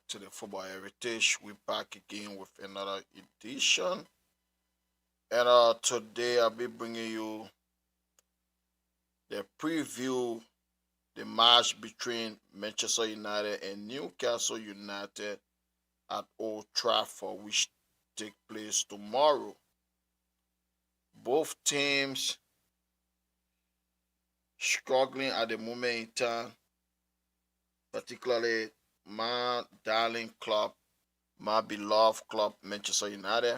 to the Football Heritage. We're back again with another edition. And today I'll be bringing you the preview the match between Manchester United and Newcastle United at Old Trafford, which take place tomorrow. Both teams struggling at the moment in time, particularly my darling club, my beloved club, Manchester United.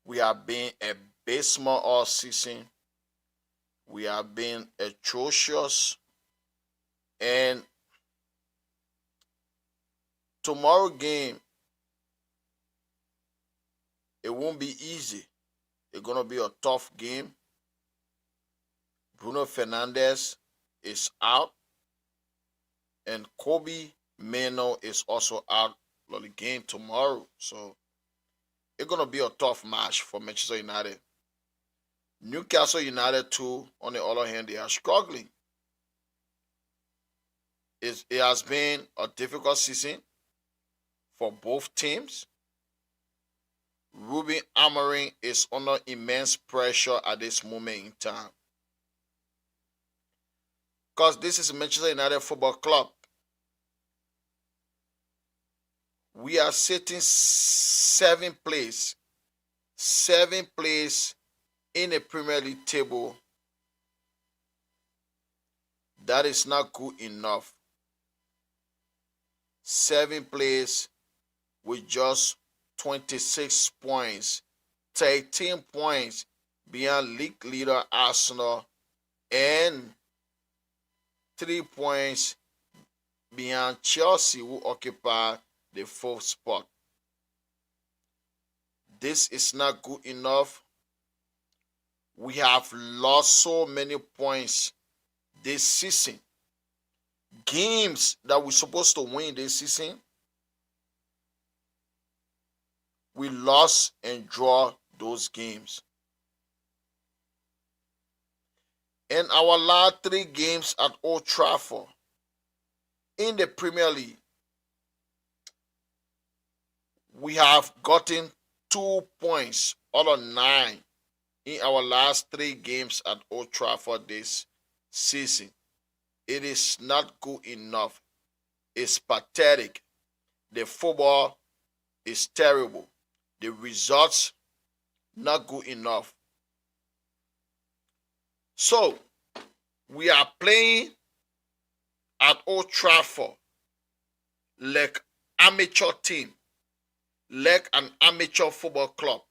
We have been abysmal all season. We have been atrocious. And tomorrow game, it won't be easy. It's going to be a tough game. Bruno Fernandes is out. And Kobe Mano is also out of the game tomorrow. So it's going to be a tough match for Manchester United. Newcastle United too, on the other hand, they are struggling. It has been a difficult season for both teams. Ruben Amorim is under immense pressure at this moment in time. Because this is Manchester United Football Club. We are sitting seventh place in the Premier League table. That is not good enough. 7th place with just 26 points, 13 points behind league leader Arsenal, and 3 points behind Chelsea, who occupy the 4th spot. This is not good enough. We have lost so many points this season. Games that we're supposed to win this season, we lost and draw those games. In our last 3 games at Old Trafford in the Premier League, we have gotten 2 points out of 9 in our last 3 games at Old Trafford this season. It is not good enough. It's pathetic. The football is terrible. The results not good enough. So we are playing at Old Trafford like amateur team, like an amateur football club.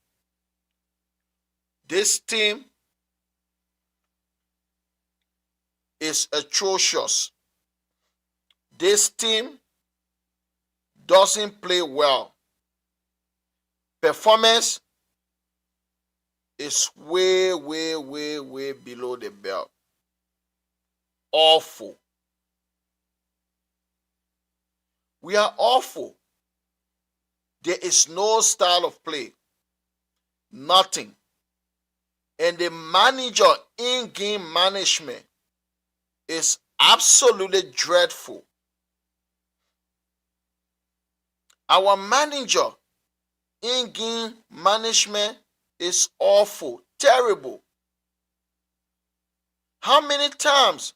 This team is atrocious. This team doesn't play well. Performance is way below the belt. Awful. We are awful. There is no style of play. Nothing. And the manager in-game management is absolutely dreadful. Our manager in-game management is awful, terrible. How many times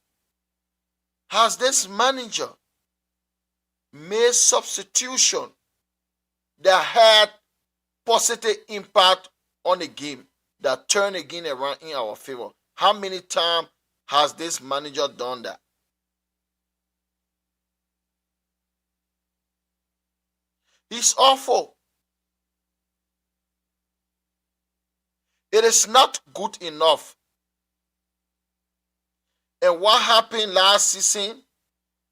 has this manager made substitution that had positive impact on the game, that turned the game around in our favor? How many times has this manager done that? He's awful. It is not good enough. And what happened last season?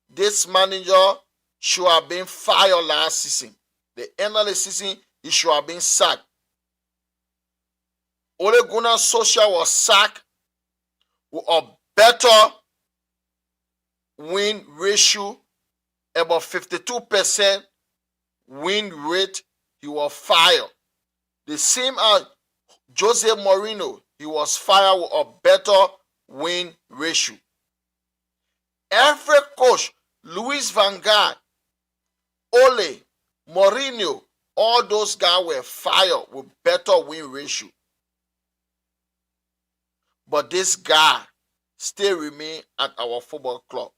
This manager should have been fired last season. The end of the season, he should have been sacked. Ole Gunnar Solskjaer was sacked with a better win ratio, about 52% win rate. He was fired. The same as Jose Mourinho, he was fired with a better win ratio. Every coach, Louis van Gaal, Ole, Mourinho, all those guys were fired with better win ratio. But this guy still remain at our football club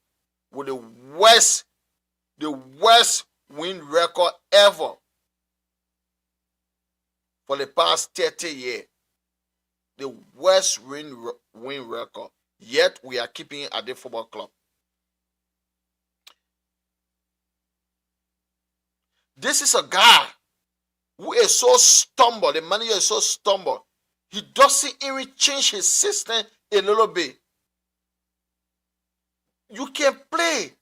with the worst win record ever for the past 30 years. The worst win record. Yet we are keeping it at the football club. This is a guy who is so stumble. The manager is so stumble. He doesn't even change his system a little bit. You can play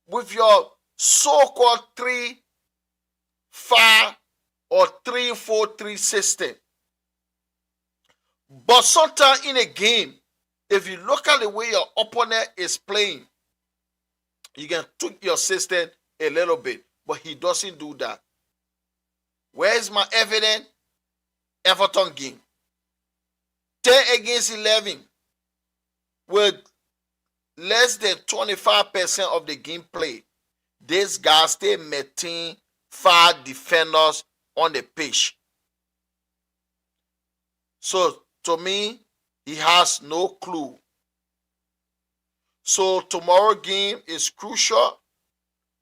with your so-called 3-5 or 3-4-3 system. But sometimes in a game, if you look at the way your opponent is playing, you can tweak your system a little bit. But he doesn't do that. Where is my evidence? Everton game. 10 against 11 with less than 25% of the game play. This guy still maintain 5 defenders on the pitch. So to me, he has no clue. So tomorrow game is crucial.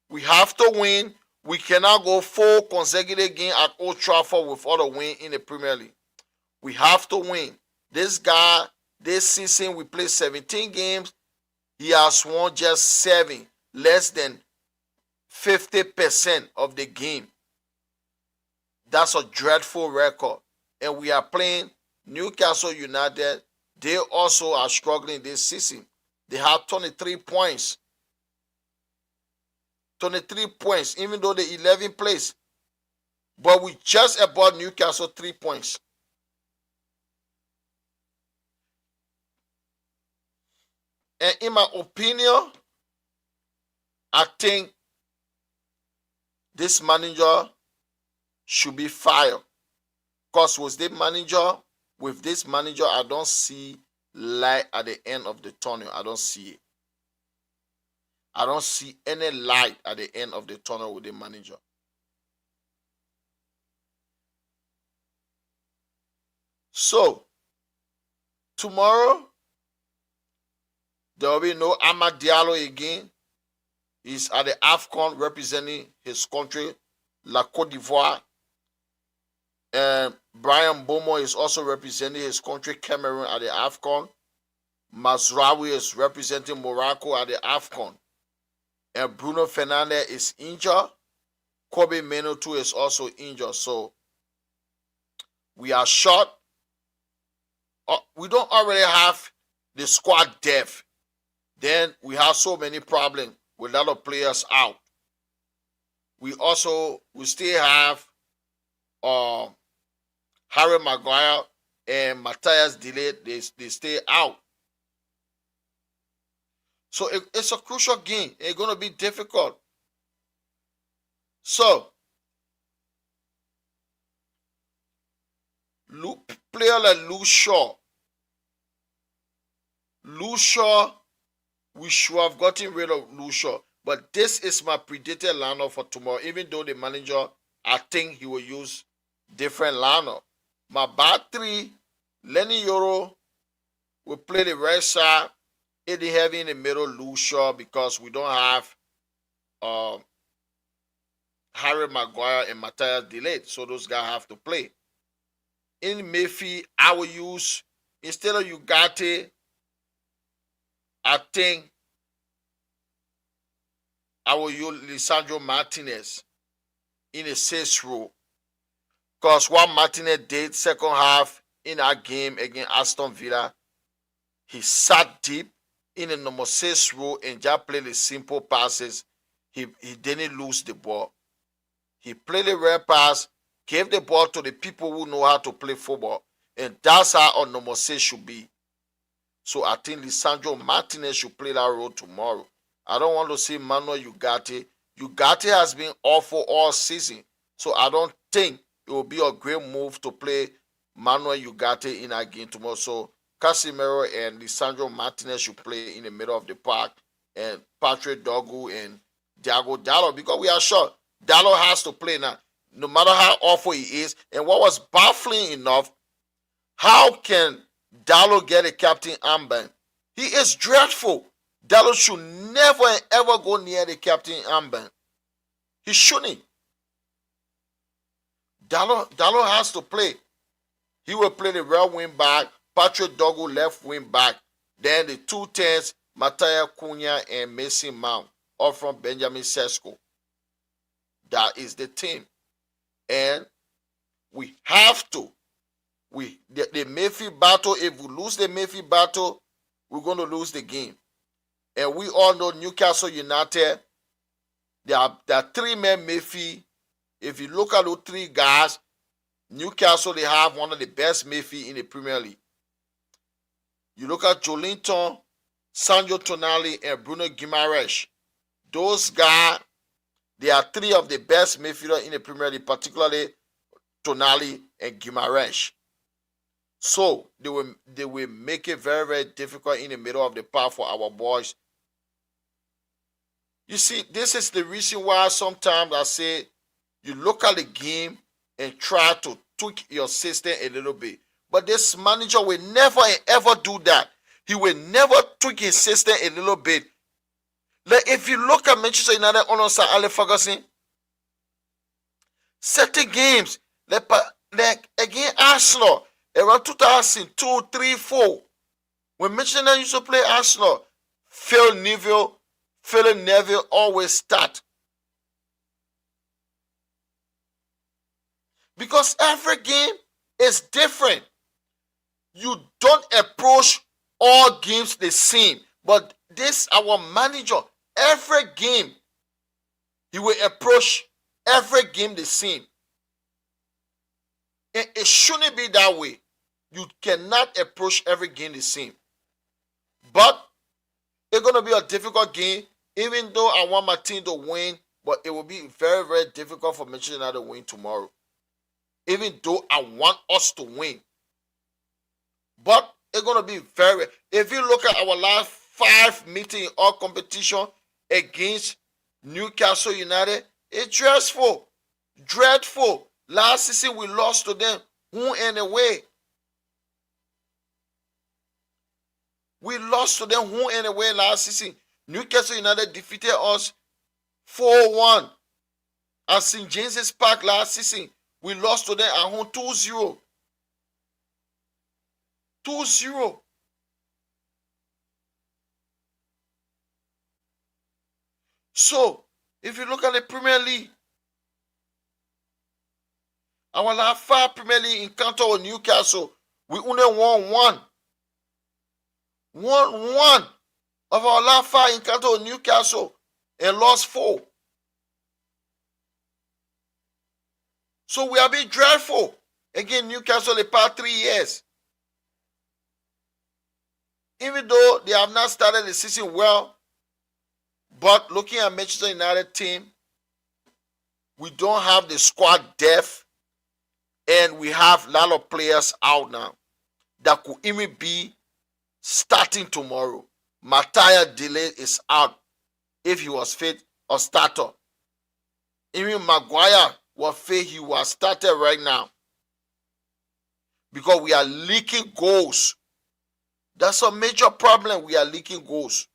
We have to win. We cannot go 4 consecutive games at Old Trafford without a win in the Premier League. We have to win. This guy, this season, we played 17 games. He has won just 7, less than 50% of the game. That's a dreadful record. And we are playing Newcastle United. They also are struggling this season. They have 23 points. 23 points, even though they 11th place. But we just about Newcastle 3 points. And in my opinion, I think this manager should be fired. Because with this manager, I don't see light at the end of the tunnel. I don't see it. I don't see any light at the end of the tunnel with the manager. So, tomorrow, there will be no Amad Diallo again. He's at the AFCON representing his country, La Côte d'Ivoire. And Brian Bomo is also representing his country, Cameroon, at the AFCON. Mazraoui is representing Morocco at the AFCON. And Bruno Fernandes is injured. Kobe Meno too is also injured. So we are short. We don't already have the squad depth. Then we have so many problems with a lot of players out. We still have Harry Maguire and Matthias De Ligt. They stay out. So it's a crucial game. It's going to be difficult. So, player like Luke Shaw, we should have gotten rid of Luke Shaw. But this is my predicted lineup for tomorrow. Even though the manager, I think he will use different lineup. My back 3, Lenny Yoro will play the right side. Eddie Heavy in the middle, Luke Shaw, because we don't have Harry Maguire and Matthias De Ligt, so those guys have to play. In midfield, I will use, instead of Ugarte, I think I will use Lisandro Martinez in a 6th role. Because what Martinez did second half in our game against Aston Villa, he sat deep in the number 6 role and just played the simple passes. He didn't lose the ball. He played the right pass, gave the ball to the people who know how to play football. And that's how a number 6 should be. So I think Lisandro Martinez should play that role tomorrow. I don't want to see Manuel Ugarte. Ugarte has been awful all season. So I don't think it will be a great move to play Manuel Ugarte in our game tomorrow. So Casemiro and Lisandro Martinez should play in the middle of the park, and Patrick Dogu and Thiago Dallo, because we are short. Dallo has to play now, no matter how awful he is. And what was baffling enough, how can Dallo get a captain armband? He is dreadful. Dallo should never and ever go near the captain armband. He shouldn't. Dallo has to play. He will play the right wing back, Patrick Dogu left wing back, then the 2 10s, Mattia Cunha and Mason Mount, all from Benjamin Sesko. That is the team. And we have to. The Mayfield battle, if we lose the Mayfield battle, we're going to lose the game. And we all know Newcastle United, there are 3-man Mayfield. If you look at those 3 guys, Newcastle, they have one of the best Mayfield in the Premier League. You look at Jolinton, Sandro Tonali, and Bruno Guimaraes. Those guys, they are 3 of the best midfielders in the Premier League, particularly Tonali and Guimaraes. So they will make it very, very difficult in the middle of the park for our boys. You see, this is the reason why sometimes I say you look at the game and try to tweak your system a little bit. But this manager will never ever do that. He will never tweak his system a little bit. Like if you look at Manchester United under Sir Alex Ferguson, certain games, like against Arsenal, around 2002, 3, 4, when Manchester United used to play Arsenal, Phil Neville always start. Because every game is different. You don't approach all games the same. But this, our manager, every game, he will approach every game the same. And it shouldn't be that way. You cannot approach every game the same. But it's going to be a difficult game, even though I want my team to win. But it will be very, very difficult for Manchester United to win tomorrow. Even though I want us to win. But it's going to be very... If you look at our last 5 meetings in all competition against Newcastle United, it's dreadful. Dreadful. Last season we lost to them home and away. We lost to them home and away last season. Newcastle United defeated us 4-1 at St. James's Park last season. We lost to them at home 2-0. 2-0. So, if you look at the Premier League, our last 5 Premier League encounter with Newcastle, we only won 1. 1-1 of our last 5 encounter with Newcastle and lost 4. So we have been dreadful against Newcastle the past 3 years. Even though they have not started the season well, but looking at Manchester United team, we don't have the squad depth, and we have a lot of players out now that could even be starting tomorrow. Mattia Delay is out if he was fit or starter. Even Maguire was fit, he was started right now. Because we are leaking goals. That's a major problem. We are leaking goals.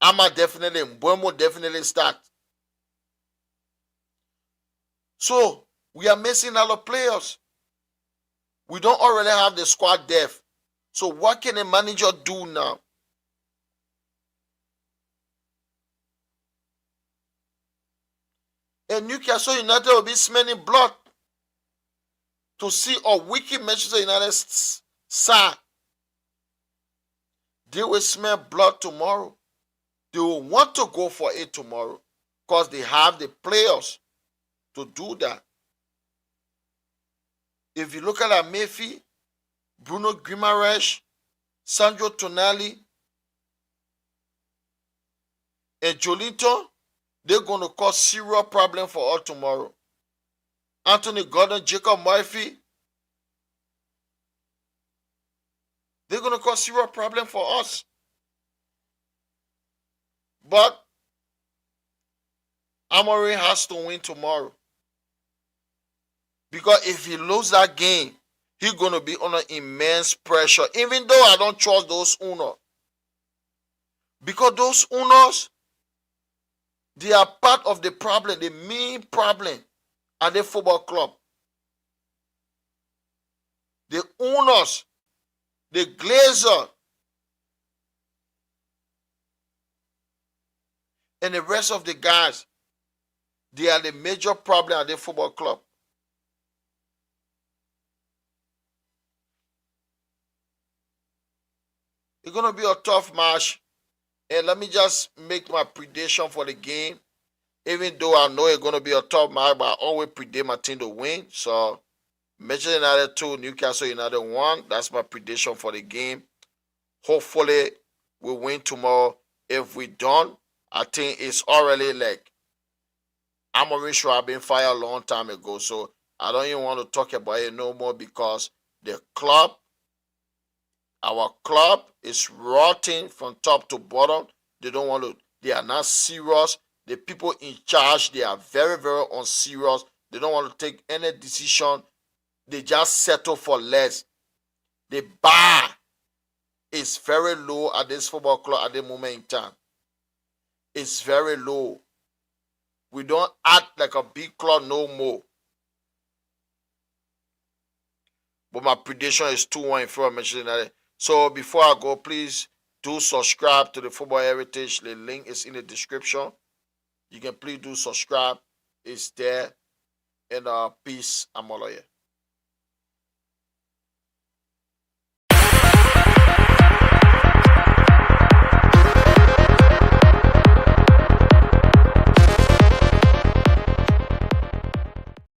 Ama definitely, Mbuemo definitely start. So, we are missing a lot of players. We don't already have the squad depth. So, what can a manager do now? And Newcastle United will be smelling blood to see a wicked Manchester United side. They will smell blood tomorrow. They will want to go for it tomorrow because they have the players to do that. If you look at Mayfield, Bruno Guimaraes, Sandro Tonali, and Jolinton, they're going to cause serious problem for us tomorrow. Anthony Gordon, Jacob Murphy, they're going to cause serious problem for us. But Amorim has to win tomorrow. Because if he loses that game, he's going to be under immense pressure. Even though I don't trust those owners. Because those owners, they are part of the problem, the main problem at the football club. The owners, the Glazer, and the rest of the guys, they are the major problem at the football club. It's going to be a tough match. And let me just make my prediction for the game. Even though I know it's going to be a tough match, but I always predict my team to win. So, Manchester United 2, Newcastle United 1. That's my prediction for the game. Hopefully, we win tomorrow. If we don't, I think it's already like Amorim should have been fired a long time ago. So, I don't even want to talk about it no more because the club, our club is rotting from top to bottom. They don't want to, they are not serious. The people in charge, they are very, very unserious. They don't want to take any decision. They just settle for less. The bar is very low at this football club at the moment in time. It's very low. We don't act like a big club no more. But my prediction is 2-1 in favor of Manchester United. So before I go, please do subscribe to the Football Heritage. The link is in the description. You can please do subscribe. It's there. And peace. I'm all here.